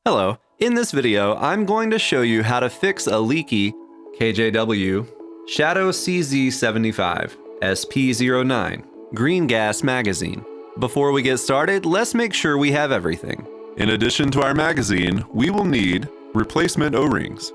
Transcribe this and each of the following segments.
Hello, in this video I'm going to show you how to fix a leaky KJW CZ-75 SP-01 green gas magazine. Before we get started, let's make sure we have everything. In addition to our magazine, we will need replacement O-rings.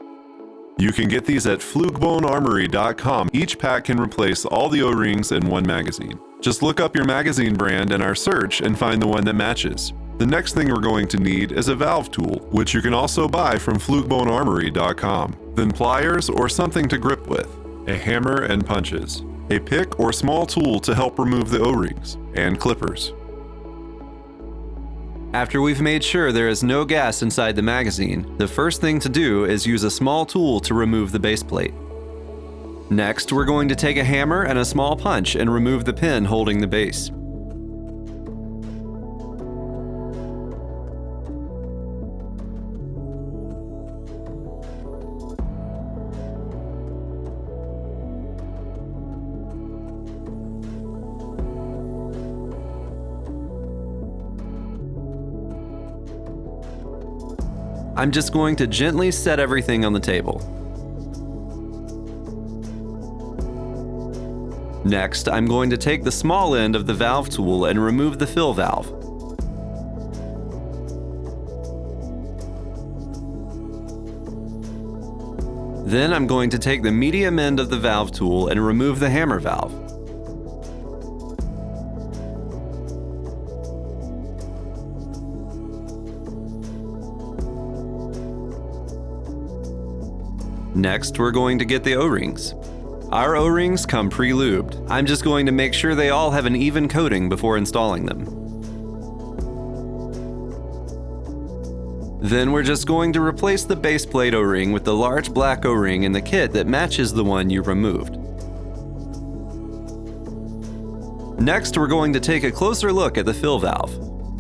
You can get these at flugebonearmory.com. Each pack can replace all the O-rings in one magazine. Just look up your magazine brand in our search and find the one that matches. The next thing we're going to need is a valve tool, which you can also buy from flugebonearmory.com. Then pliers or something to grip with, a hammer and punches, a pick or small tool to help remove the O-rings, and clippers. After we've made sure there is no gas inside the magazine, the first thing to do is use a small tool to remove the base plate. Next, we're going to take a hammer and a small punch and remove the pin holding the base. I'm just going to gently set everything on the table. Next, I'm going to take the small end of the valve tool and remove the fill valve. Then I'm going to take the medium end of the valve tool and remove the hammer valve. Next, we're going to get the O-rings. Our O-rings come pre-lubed. I'm just going to make sure they all have an even coating before installing them. Then we're just going to replace the base plate O-ring with the large black O-ring in the kit that matches the one you removed. Next, we're going to take a closer look at the fill valve.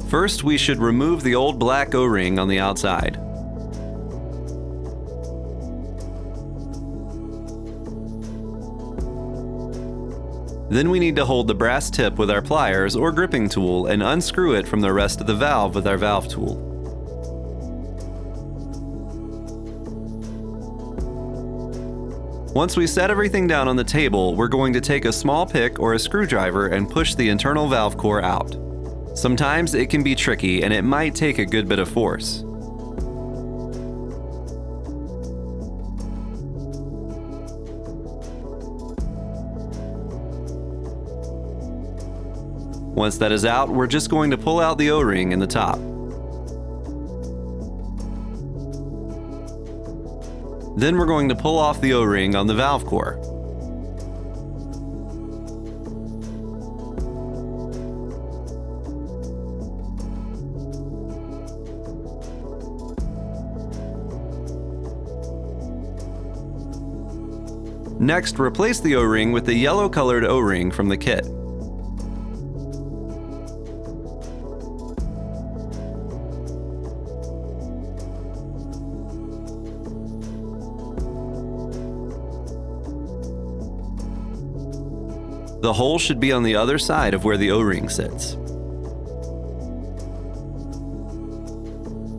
First, we should remove the old black O-ring on the outside. Then we need to hold the brass tip with our pliers or gripping tool and unscrew it from the rest of the valve with our valve tool. Once we set everything down on the table, we're going to take a small pick or a screwdriver and push the internal valve core out. Sometimes it can be tricky and it might take a good bit of force. Once that is out, we're just going to pull out the O-ring in the top. Then we're going to pull off the O-ring on the valve core. Next, replace the O-ring with the yellow-colored O-ring from the kit. The hole should be on the other side of where the O-ring sits.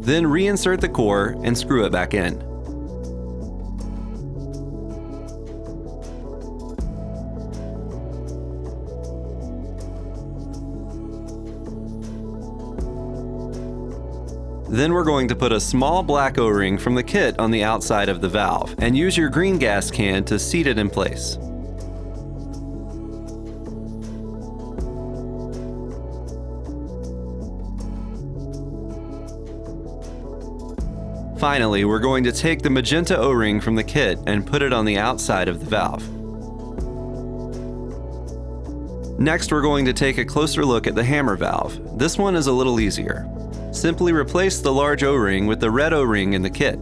Then reinsert the core and screw it back in. Then we're going to put a small black O-ring from the kit on the outside of the valve and use your green gas can to seat it in place. Finally, we're going to take the magenta O-ring from the kit and put it on the outside of the valve. Next, we're going to take a closer look at the hammer valve. This one is a little easier. Simply replace the large O-ring with the red O-ring in the kit.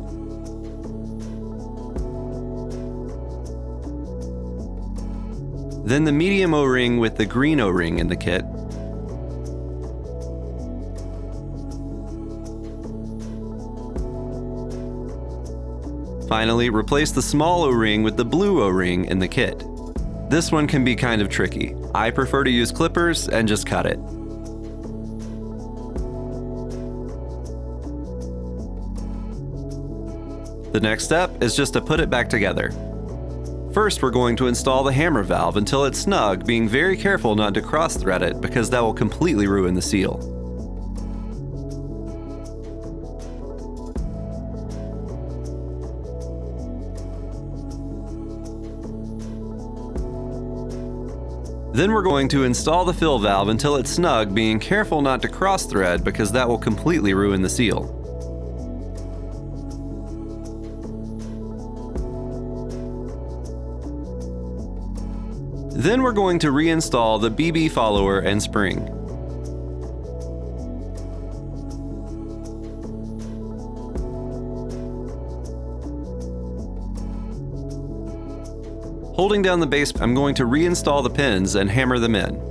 Then the medium O-ring with the green O-ring in the kit. Finally, replace the small O-ring with the blue O-ring in the kit. This one can be kind of tricky. I prefer to use clippers and just cut it. The next step is just to put it back together. First, we're going to install the hammer valve until it's snug, being very careful not to cross-thread it because that will completely ruin the seal. Then we're going to install the fill valve until it's snug, being careful not to cross-thread because that will completely ruin the seal. Then we're going to reinstall the BB follower and spring. Holding down the base, I'm going to reinstall the pins and hammer them in.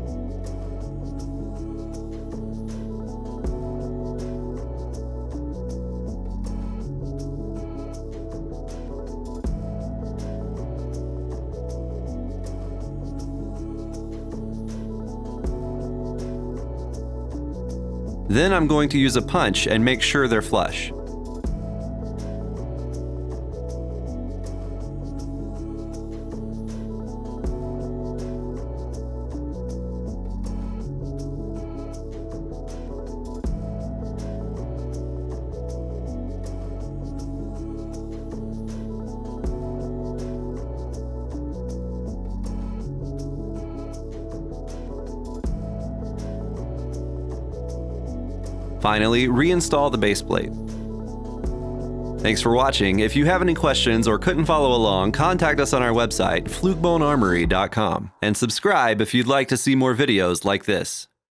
Then I'm going to use a punch and make sure they're flush. Finally, reinstall the base plate. Thanks for watching. If you have any questions or couldn't follow along, contact us on our website, flugebonearmory.com, and subscribe if you'd like to see more videos like this.